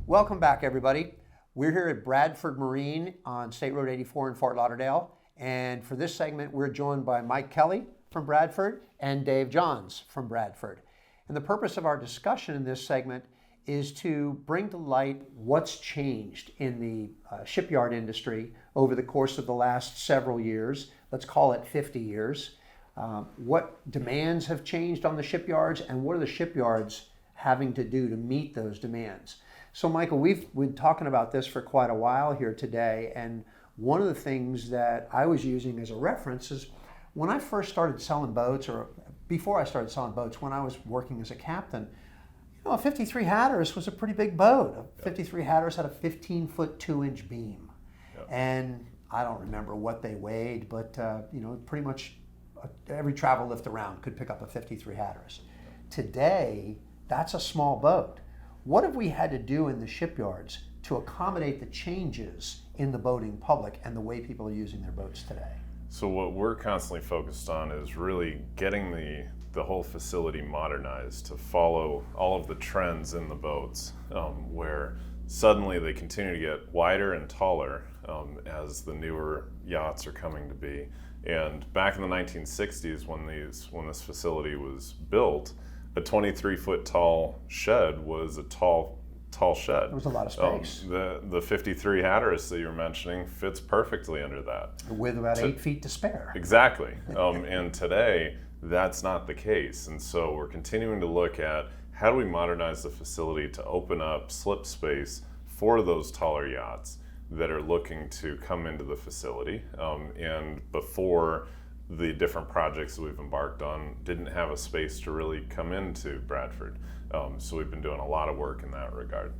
Welcome back, everybody. We're here at Bradford Marine on State Road 84 in Fort Lauderdale. And for this segment, we're joined by Mike Kelly from Bradford and Dave Johns from Bradford. And the purpose of our discussion in this segment is to bring to light what's changed in the shipyard industry over the course of the last several years. Let's call it 50 years. What demands have changed on the shipyards, and what are the shipyards having to do to meet those demands? So Michael, we've been talking about this for quite a while here today, and one of the things that I was using as a reference is when I first started selling boats, or before I started selling boats, when I was working as a captain, a 53 Hatteras was a pretty big boat. A 53 Hatteras had a 15-foot 2-inch beam. Yep. And I don't remember what they weighed, but pretty much every travel lift around could pick up a 53 Hatteras. Today, that's a small boat. What have we had to do in the shipyards to accommodate the changes in the boating public and the way people are using their boats today? So what we're constantly focused on is really getting the whole facility modernized to follow all of the trends in the boats, where suddenly they continue to get wider and taller as the newer yachts are coming to be. And back in the 1960s, when this facility was built, a 23-foot tall shed was a tall shed. There was a lot of space. The 53 Hatteras that you were mentioning fits perfectly under that. With about 8 feet to spare. Exactly. And today, that's not the case. And so we're continuing to look at how do we modernize the facility to open up slip space for those taller yachts that are looking to come into the facility. And before, the different projects that we've embarked on didn't have a space to really come into Bradford. So we've been doing a lot of work in that regard.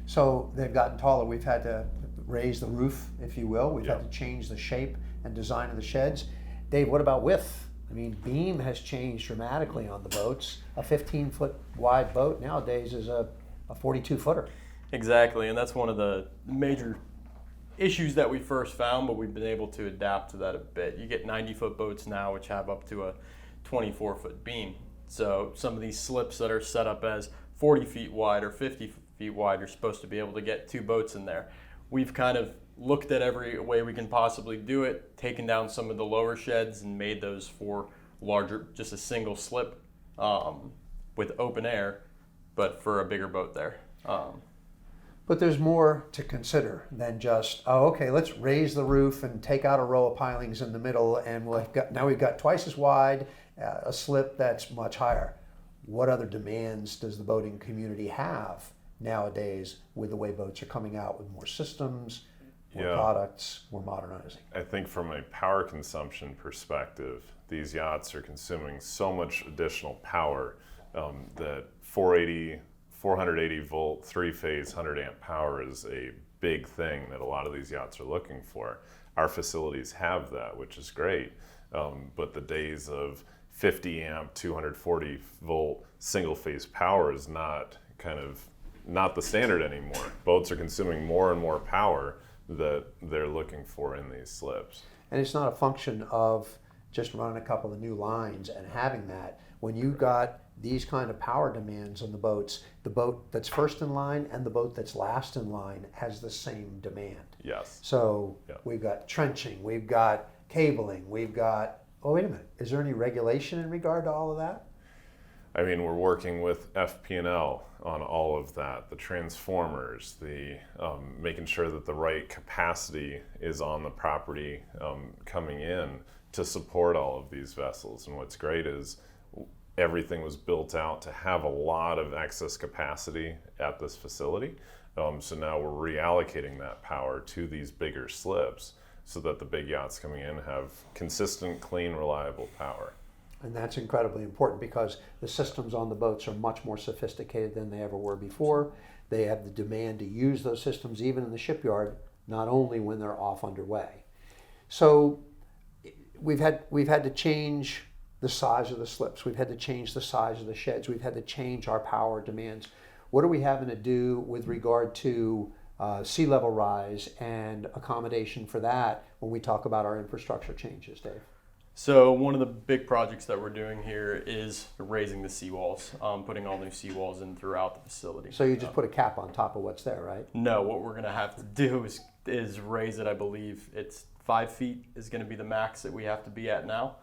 So they've gotten taller. We've had to raise the roof, if you will. We've had to change the shape and design of the sheds. Dave, what about width? I mean, beam has changed dramatically on the boats. A 15-foot wide boat nowadays is a 42-footer. Exactly, and that's one of the major issues that we first found, but we've been able to adapt to that a bit. You get 90-foot boats now which have up to a 24-foot beam. So some of these slips that are set up as 40 feet wide or 50 feet wide, you're supposed to be able to get 2 boats in there. We've kind of looked at every way we can possibly do it, taken down some of the lower sheds and made those for larger, just a single slip with open air, but for a bigger boat there. But there's more to consider than just, let's raise the roof and take out a row of pilings in the middle, and now we've got twice as wide, a slip that's much higher. What other demands does the boating community have nowadays with the way boats are coming out with more systems, more products, more modernizing? I think from a power consumption perspective, these yachts are consuming so much additional power that 480 volt, 3-phase, 100 amp power is a big thing that a lot of these yachts are looking for. Our facilities have that, which is great. But the days of 50 amp, 240 volt, single phase power is not the standard anymore. Boats are consuming more and more power that they're looking for in these slips. And it's not a function of just running a couple of new lines and having that. When you got these kind of power demands on the boats, the boat that's first in line and the boat that's last in line has the same demand. Yes. So we've got trenching, we've got cabling, we've got, wait a minute, is there any regulation in regard to all of that? I mean, we're working with FP&L on all of that, the transformers, the making sure that the right capacity is on the property coming in to support all of these vessels. And what's great is everything was built out to have a lot of excess capacity at this facility. So now we're reallocating that power to these bigger slips so that the big yachts coming in have consistent, clean, reliable power. And that's incredibly important because the systems on the boats are much more sophisticated than they ever were before. They have the demand to use those systems even in the shipyard, not only when they're off underway. So we've had to change the size of the slips. We've had to change the size of the sheds. We've had to change our power demands. What are we having to do with regard to sea level rise and accommodation for that when we talk about our infrastructure changes, Dave? So one of the big projects that we're doing here is raising the seawalls, putting all new seawalls in throughout the facility. So you just put a cap on top of what's there, right? No, what we're going to have to do is raise it. I believe it's 5 feet is going to be the max that we have to be at now.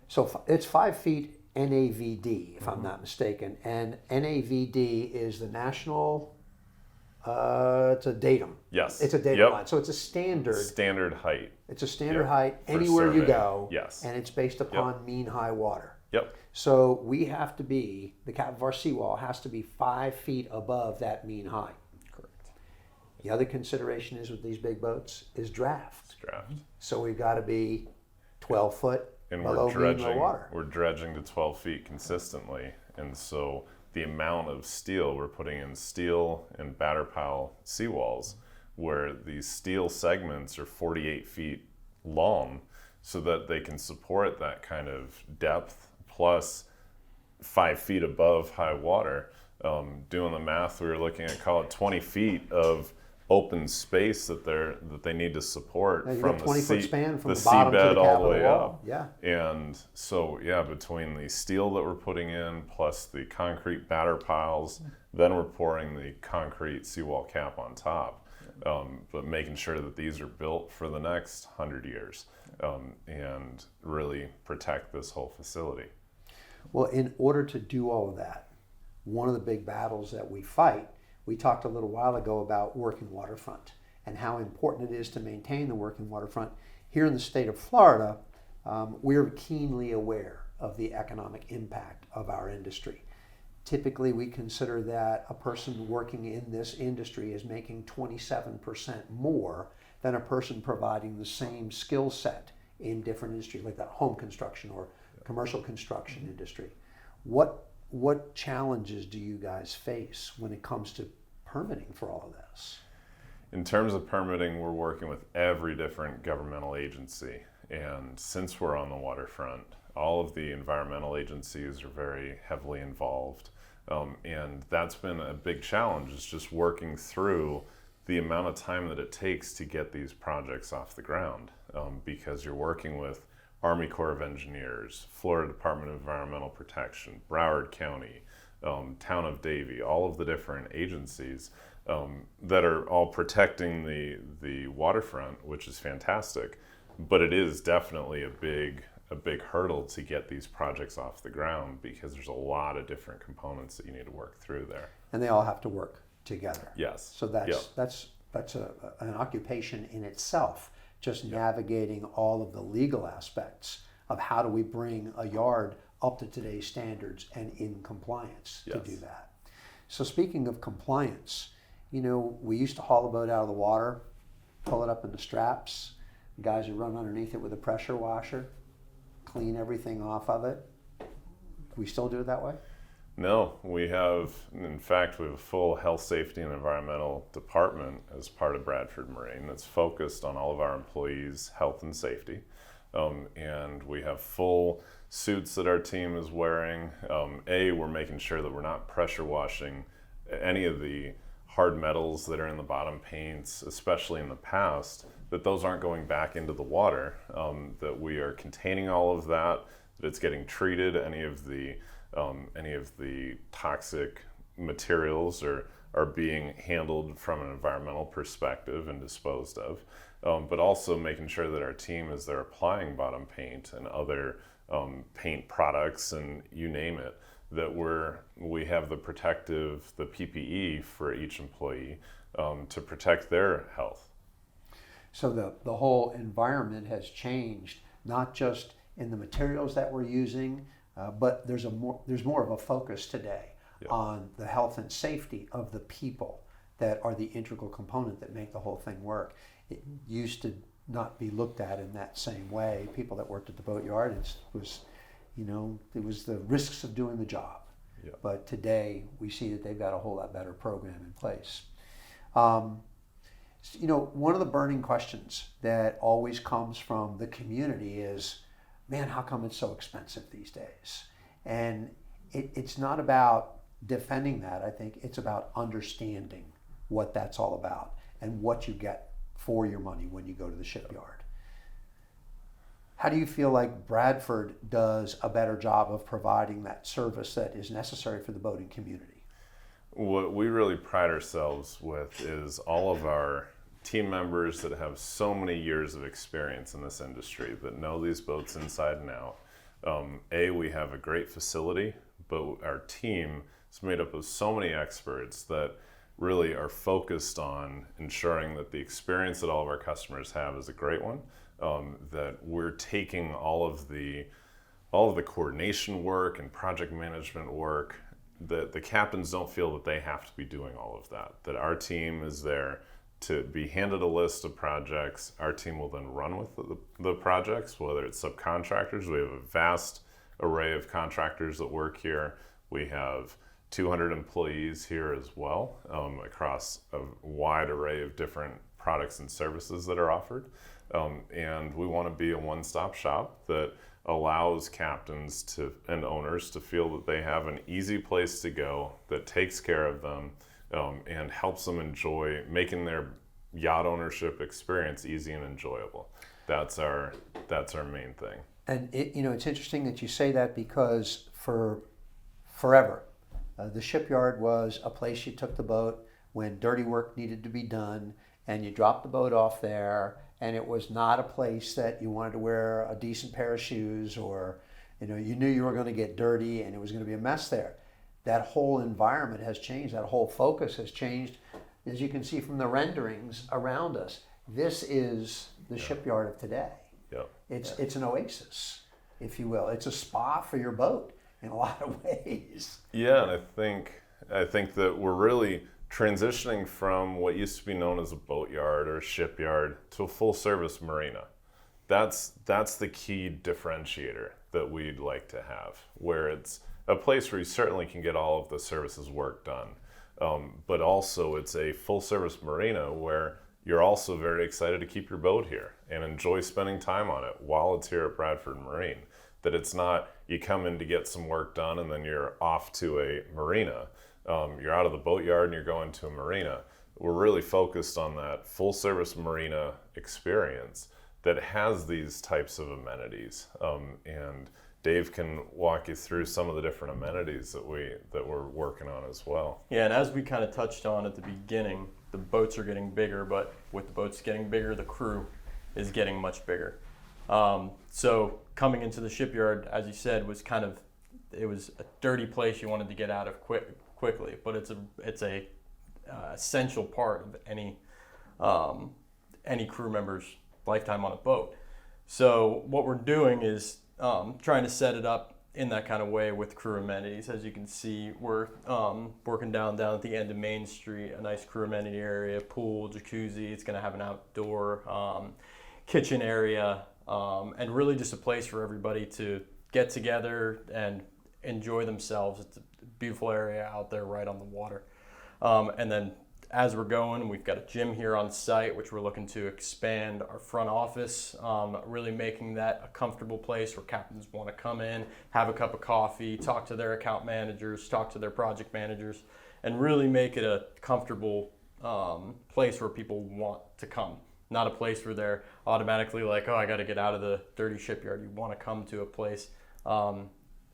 So it's 5 feet NAVD, if I'm not mistaken, and NAVD is the national. It's a datum. Yes. It's a datum Yep. line. So it's a standard height. It's a standard Yep. height For anywhere you surveying. go. Yes. And it's based upon mean high water. Yep. So we have to be, the cap of our seawall has to be 5 feet above that mean high. Correct. The other consideration is with these big boats is draft. Draft. So we've got to be 12 foot And below we're mean low dredging. water. We're dredging to 12 feet consistently, and so the amount of steel we're putting in steel and batter pile seawalls, where these steel segments are 48 feet long, so that they can support that kind of depth plus 5 feet above high water. Doing the math, we were looking at call it 20 feet of open space that they need to support Now, you from got 20-foot span from the the bottom to the seabed cap all of the the way wall. up. Yeah. And so, yeah, between the steel that we're putting in plus the concrete batter piles, then we're pouring the concrete seawall cap on top. But making sure that these are built for the next 100 years and really protect this whole facility. Well, in order to do all of that, one of the big battles that we fight, we talked a little while ago about working waterfront and how important it is to maintain the working waterfront. Here in the state of Florida, we're keenly aware of the economic impact of our industry. Typically, we consider that a person working in this industry is making 27% more than a person providing the same skill set in different industries, like that home construction or commercial construction industry. What challenges do you guys face when it comes to permitting for all of this? In terms of permitting, we're working with every different governmental agency. And since we're on the waterfront, all of the environmental agencies are very heavily involved. And that's been a big challenge, is just working through the amount of time that it takes to get these projects off the ground. Because you're working with Army Corps of Engineers, Florida Department of Environmental Protection, Broward County, Town of Davie, all of the different agencies that are all protecting the waterfront, which is fantastic. But it is definitely a big hurdle to get these projects off the ground because there's a lot of different components that you need to work through there. And they all have to work together. Yes. So that's an occupation in itself, just navigating all of the legal aspects of how do we bring a yard up to today's standards and in compliance to do that. So speaking of compliance, we used to haul a boat out of the water, pull it up into straps. The guys would run underneath it with a pressure washer, clean everything off of it. We still do it that way? No, we have a full health, safety, and environmental department as part of Bradford Marine that's focused on all of our employees' health and safety. And we have full suits that our team is wearing. We're making sure that we're not pressure washing any of the hard metals that are in the bottom paints, especially in the past, that those aren't going back into the water, that we are containing all of that it's getting treated, any of the toxic materials are being handled from an environmental perspective and disposed of, but also making sure that our team, as they're applying bottom paint and other paint products and you name it, that we have the PPE for each employee to protect their health. So the whole environment has changed, not just in the materials that we're using, but there's more of a focus today on the health and safety of the people that are the integral component that make the whole thing work. It used to not be looked at in that same way. People that worked at the boatyard, it was the risks of doing the job. Yeah. But today we see that they've got a whole lot better program in place. One of the burning questions that always comes from the community is, man, how come it's so expensive these days? And it's not about defending that. I think it's about understanding what that's all about and what you get for your money when you go to the shipyard. How do you feel like Bradford does a better job of providing that service that is necessary for the boating community? What we really pride ourselves with is all of our team members that have so many years of experience in this industry that know these boats inside and out. We have a great facility, but our team is made up of so many experts that really are focused on ensuring that the experience that all of our customers have is a great one. That we're taking all of the coordination work and project management work, that the captains don't feel that they have to be doing all of that. That our team is there to be handed a list of projects. Our team will then run with the projects, whether it's subcontractors. We have a vast array of contractors that work here. We have 200 employees here as well, across a wide array of different products and services that are offered. And we want to be a one-stop shop that allows captains and owners to feel that they have an easy place to go that takes care of them, and helps them enjoy making their yacht ownership experience easy and enjoyable. That's our main thing. And it's interesting that you say that, because for forever, the shipyard was a place you took the boat when dirty work needed to be done, and you dropped the boat off there, and it was not a place that you wanted to wear a decent pair of shoes, or you knew you were going to get dirty and it was going to be a mess there. That whole environment has changed. That whole focus has changed, as you can see from the renderings around us. This is the shipyard of today. Yep. It's an oasis, if you will. It's a spa for your boat in a lot of ways. Yeah, and I think that we're really transitioning from what used to be known as a boatyard or a shipyard to a full-service marina. That's the key differentiator that we'd like to have, where it's a place where you certainly can get all of the services work done, but also it's a full-service marina where you're also very excited to keep your boat here and enjoy spending time on it while it's here at Bradford Marine. That it's not you come in to get some work done and then you're off to a marina. You're out of the boatyard and you're going to a marina. We're really focused on that full-service marina experience that has these types of amenities. And Dave can walk you through some of the different amenities that we're working on as well. Yeah, and as we kind of touched on at the beginning, the boats are getting bigger, but with the boats getting bigger, the crew is getting much bigger. So coming into the shipyard, as you said, it was a dirty place you wanted to get out of quickly, but it's a essential part of any crew member's lifetime on a boat. So what we're doing is trying to set it up in that kind of way with crew amenities. As you can see, we're working down at the end of Main Street, a nice crew amenity area, pool, jacuzzi. It's going to have an outdoor kitchen area, and really just a place for everybody to get together and enjoy themselves. It's a beautiful area out there right on the water. And then as we're going, we've got a gym here on site, which we're looking to expand our front office, really making that a comfortable place where captains want to come in, have a cup of coffee, talk to their account managers, talk to their project managers, and really make it a comfortable place where people want to come. Not a place where they're automatically like, oh, I got to get out of the dirty shipyard. You want to come to a place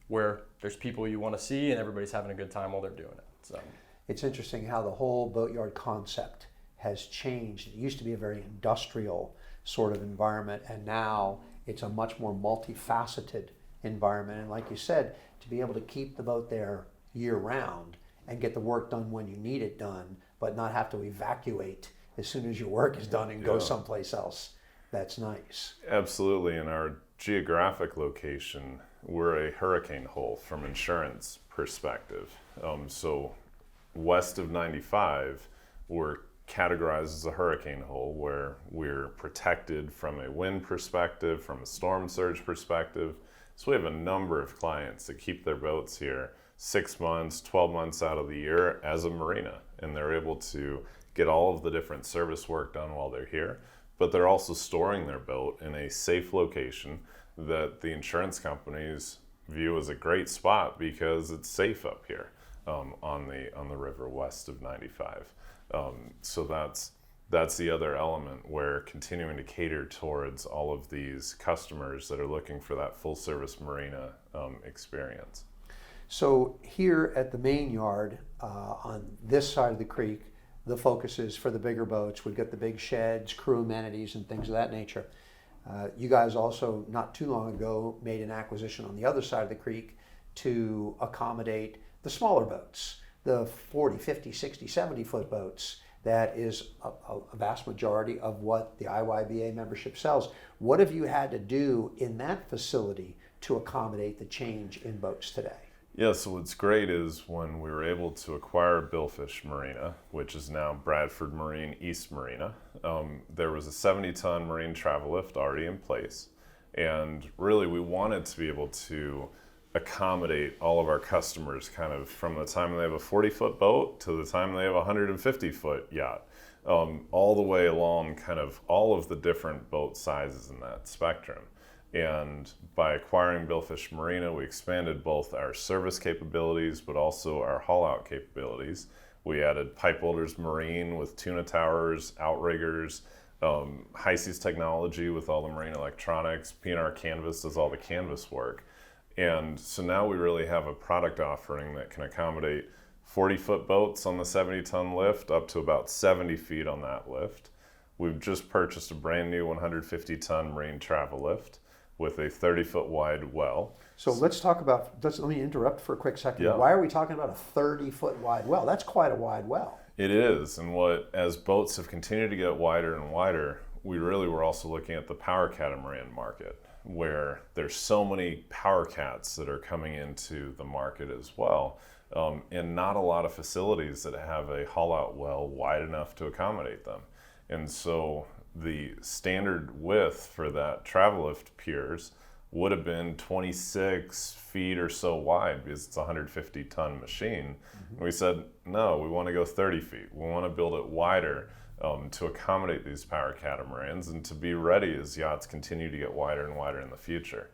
where there's people you want to see and everybody's having a good time while they're doing it. So it's interesting how the whole boatyard concept has changed. It used to be a very industrial sort of environment, and now it's a much more multifaceted environment. And like you said, to be able to keep the boat there year-round and get the work done when you need it done, but not have to evacuate as soon as your work is done and go someplace else, that's nice. Absolutely. In our geographic location, we're a hurricane hole from insurance perspective. So west of 95, we're categorized as a hurricane hole where we're protected from a wind perspective, from a storm surge perspective. So we have a number of clients that keep their boats here 6 months, 12 months out of the year as a marina, and they're able to get all of the different service work done while they're here, but they're also storing their boat in a safe location that the insurance companies view as a great spot because it's safe up here on the river west of 95. So that's the other element, where continuing to cater towards all of these customers that are looking for that full service marina experience. So here at the main yard, on this side of the creek, the focus is for the bigger boats. We've got the big sheds, crew amenities, and things of that nature. You guys also, not too long ago, made an acquisition on the other side of the creek to accommodate the smaller boats, the 40, 50, 60, 70 foot boats. That is a vast majority of what the IYBA membership sells. What have you had to do in that facility to accommodate the change in boats today? Yeah, so what's great is when we were able to acquire Billfish Marina, which is now Bradford Marine East Marina, there was a 70-ton marine travel lift already in place. And really we wanted to be able to accommodate all of our customers kind of from the time they have a 40-foot boat to the time they have a 150-foot yacht, all the way along kind of all of the different boat sizes in that spectrum. And by acquiring Billfish Marina, we expanded both our service capabilities, but also our haul-out capabilities. We added Pipe Welders Marine with tuna towers, outriggers, high seas technology with all the marine electronics. P&R Canvas does all the canvas work. And so now we really have a product offering that can accommodate 40-foot boats on the 70-ton lift up to about 70 feet on that lift. We've just purchased a brand new 150-ton marine travel lift with a 30-foot wide well. So let's talk about, let me interrupt for a quick second. Yeah. Why are we talking about a 30-foot wide well? That's quite a wide well. It is, and as boats have continued to get wider and wider, we really were also looking at the power catamaran market, where there's so many power cats that are coming into the market as well, and not a lot of facilities that have a haul-out well wide enough to accommodate them. And so the standard width for that travel lift piers would have been 26 feet or so wide because it's a 150-ton machine. And we said, no, we want to go 30 feet. We want to build it wider to accommodate these power catamarans and to be ready as yachts continue to get wider and wider in the future.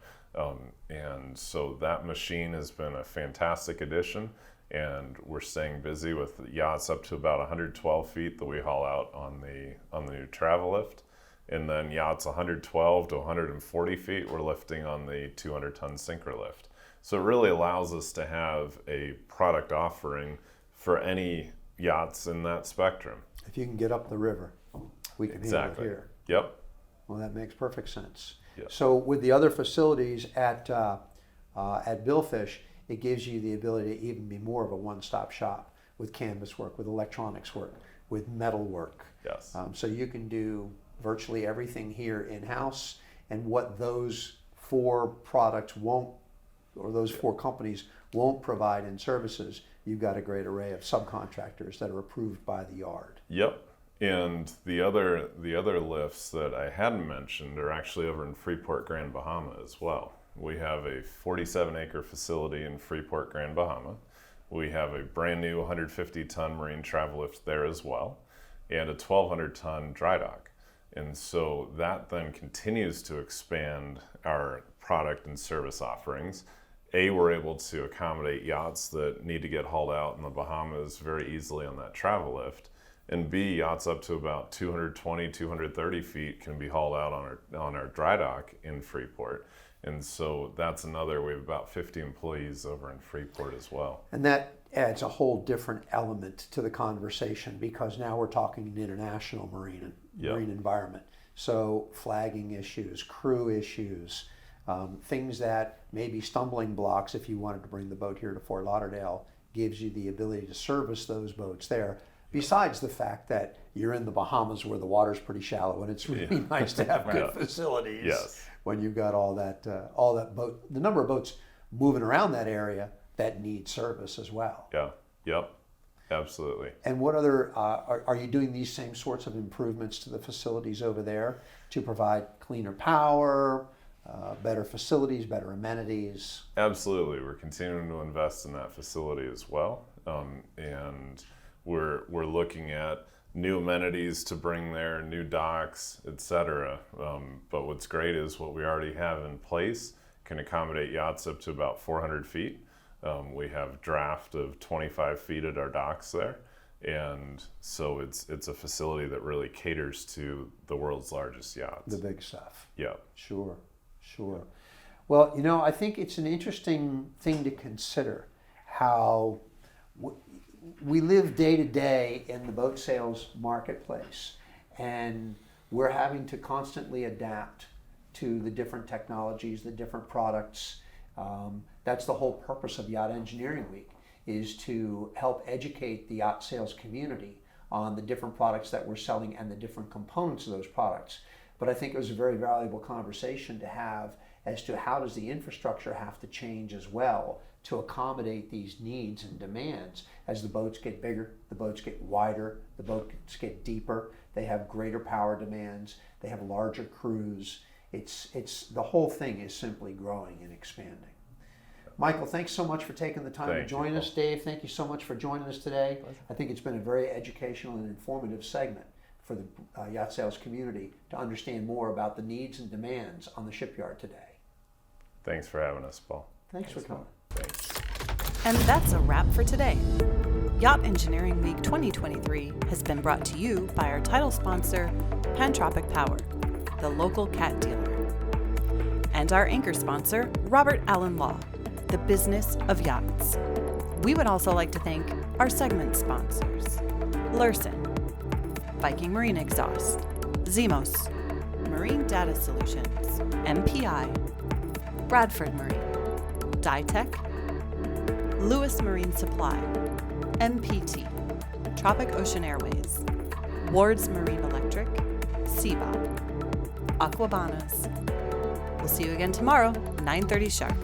And so that machine has been a fantastic addition, and we're staying busy with yachts up to about 112 feet that we haul out on the new travel lift. And then yachts 112 to 140 feet, we're lifting on the 200-ton sinker lift. So it really allows us to have a product offering for any yachts in that spectrum. If you can get up the river, we can handle it here. Yep. Well, that makes perfect sense. Yep. So with the other facilities at Billfish, it gives you the ability to even be more of a one-stop shop with canvas work, with electronics work, with metal work. Yes. So you can do virtually everything here in-house, and what those four products won't, or those four companies won't provide in services, you've got a great array of subcontractors that are approved by the yard. Yep. And the other lifts that I hadn't mentioned are actually over in Freeport, Grand Bahama as well. We have a 47-acre facility in Freeport, Grand Bahama. We have a brand new 150-ton marine travel lift there as well, and a 1,200-ton dry dock. And so that then continues to expand our product and service offerings. We're able to accommodate yachts that need to get hauled out in the Bahamas very easily on that travel lift. And B, yachts up to about 220, 230 feet can be hauled out on our dry dock in Freeport. And so that's another, we have about 50 employees over in Freeport as well. And that adds a whole different element to the conversation, because now we're talking an international marine environment. So flagging issues, crew issues, things that may be stumbling blocks if you wanted to bring the boat here to Fort Lauderdale, gives you the ability to service those boats there. Besides the fact that you're in the Bahamas where the water's pretty shallow, and it's really nice to have good facilities. Yes. When you've got all that boat, the number of boats moving around that area that need service as well. Yeah. Yep. Absolutely. And what other are you doing these same sorts of improvements to the facilities over there to provide cleaner power, better facilities, better amenities? Absolutely. We're continuing to invest in that facility as well, and we're looking at new amenities to bring there, new docks, etc. But what's great is what we already have in place can accommodate yachts up to about 400 feet. We have draft of 25 feet at our docks there, And so it's a facility that really caters to the world's largest yachts. The big stuff. Yeah. Sure. Well, I think it's an interesting thing to consider how we live day to day in the boat sales marketplace, and we're having to constantly adapt to the different technologies, the different products. That's the whole purpose of Yacht Engineering Week, is to help educate the yacht sales community on the different products that we're selling and the different components of those products. But I think it was a very valuable conversation to have as to how does the infrastructure have to change as well to accommodate these needs and demands. As the boats get bigger, the boats get wider, the boats get deeper, they have greater power demands, they have larger crews. It's the whole thing is simply growing and expanding. Michael, thanks so much for taking the time to join us. Dave, thank you so much for joining us today. Pleasure. I think it's been a very educational and informative segment for the yacht sales community to understand more about the needs and demands on the shipyard today. Thanks for having us, Paul. Thanks for coming. Thanks. And that's a wrap for today. Yacht Engineering Week 2023 has been brought to you by our title sponsor, Pantropic Power, the local cat dealer, and our anchor sponsor, Robert Allen Law, the business of yachts. We would also like to thank our segment sponsors, Lürssen, Viking Marine Exhaust, Zemos, Marine Data Solutions, MPI, Bradford Marine, Ditech, Lewis Marine Supply, MPT, Tropic Ocean Airways, Ward's Marine Electric, Seabob, AquaBanas. We'll see you again tomorrow, 9:30 sharp.